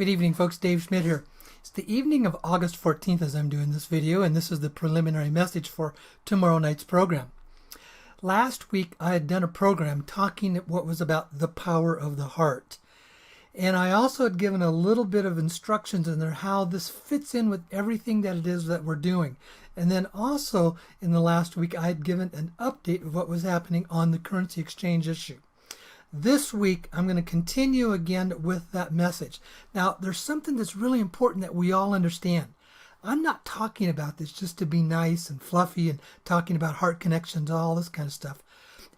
Good evening, folks. Dave Schmidt here. It's the evening of August 14th as I'm doing this video, and this is the preliminary message for tomorrow night's program. Last week, I had done a program talking what was about the power of the heart. And I also had given a little bit of instructions in there how this fits in with everything that it is that we're doing. And then also in the last week, I had given an update of what was happening on the currency exchange issue. This week, I'm going to continue again with that message. Now, there's something that's really important that we all understand. I'm not talking about this just to be nice and fluffy and talking about heart connections, all this kind of stuff.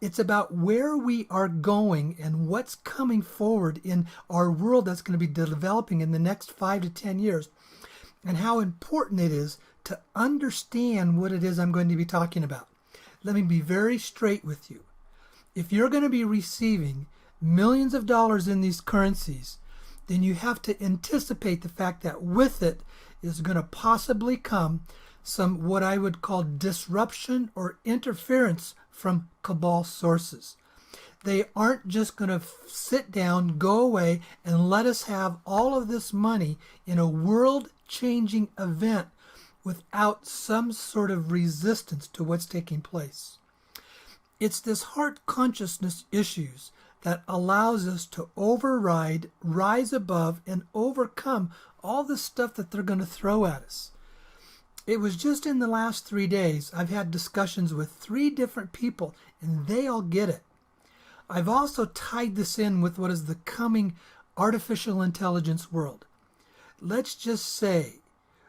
It's about where we are going and what's coming forward in our world that's going to be developing in the next 5 to 10 years, and how important it is to understand what it is I'm going to be talking about. Let me be very straight with you. If you're going to be receiving millions of dollars in these currencies, then you have to anticipate the fact that with it is going to possibly come some what I would call disruption or interference from cabal sources. They aren't just going to sit down, go away, and let us have all of this money in a world-changing event without some sort of resistance to what's taking place. It's this heart consciousness issues that allows us to override, rise above, and overcome all the stuff that they're going to throw at us. It was just in the last 3 days I've had discussions with 3 different people, and they all get it. I've also tied this in with what is the coming artificial intelligence world. Let's just say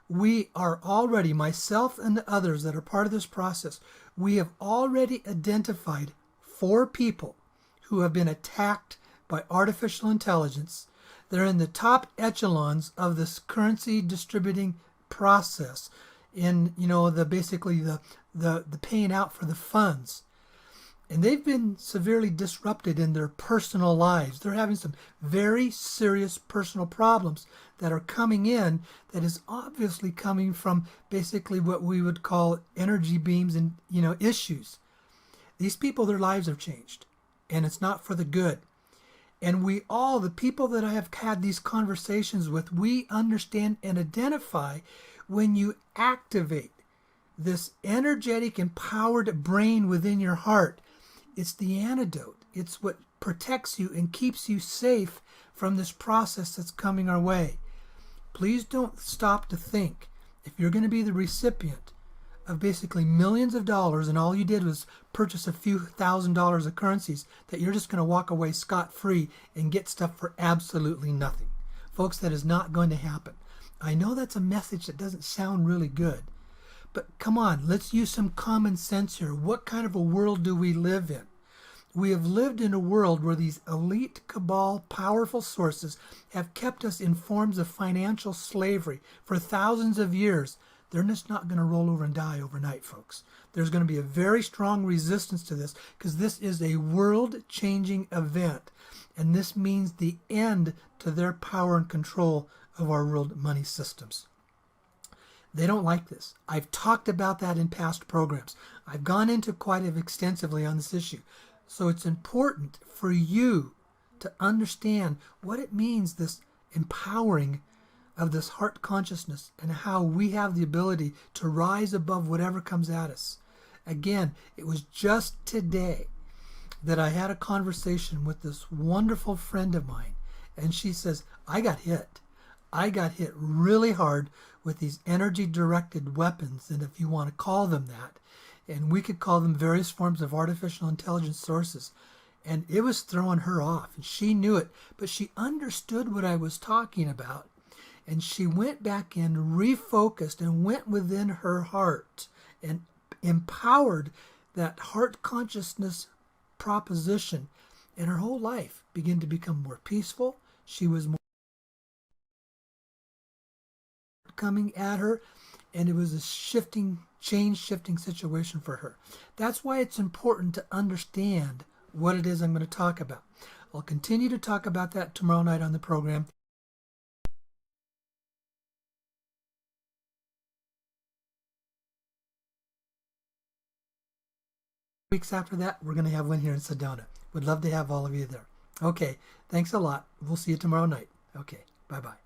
we are already, myself and the others that are part of this process, we have already identified 4 people who have been attacked by artificial intelligence. They're in the top echelons of this currency distributing process in, basically the paying out for the funds. And they've been severely disrupted in their personal lives. They're having some very serious personal problems that are coming in that is obviously coming from basically what we would call energy beams and, issues. These people, their lives have changed, and it's not for the good. And we all, the people that I have had these conversations with, we understand and identify when you activate this energetic, empowered brain within your heart. It's the antidote. It's what protects you and keeps you safe from this process that's coming our way. Please don't stop to think, if you're going to be the recipient of basically millions of dollars and all you did was purchase a few $1,000s of currencies, that you're just going to walk away scot-free and get stuff for absolutely nothing. Folks, that is not going to happen. I know that's a message that doesn't sound really good, but come on, let's use some common sense here. What kind of a world do we live in? We have lived in a world where these elite cabal powerful sources have kept us in forms of financial slavery for thousands of years. They're just not going to roll over and die overnight, folks. There's going to be a very strong resistance to this because this is a world-changing event, and this means the end to their power and control of our world money systems. They don't like this. I've talked about that in past programs. I've gone into quite extensively on this issue. So it's important for you to understand what it means, this empowering of this heart consciousness, and how we have the ability to rise above whatever comes at us. Again, it was just today that I had a conversation with this wonderful friend of mine, and she says, I got hit. I got hit really hard with these energy-directed weapons, and if you want to call them that, and we could call them various forms of artificial intelligence sources, and it was throwing her off, and she knew it, but she understood what I was talking about, and she went back in, refocused, and went within her heart, and empowered that heart consciousness proposition, and her whole life began to become more peaceful. She was more coming at her, and it was a change-shifting situation for her. That's why it's important to understand what it is I'm going to talk about. I'll continue to talk about that tomorrow night on the program. Weeks after that, we're going to have one here in Sedona. Would love to have all of you there. Okay, thanks a lot. We'll see you tomorrow night. Okay, bye-bye.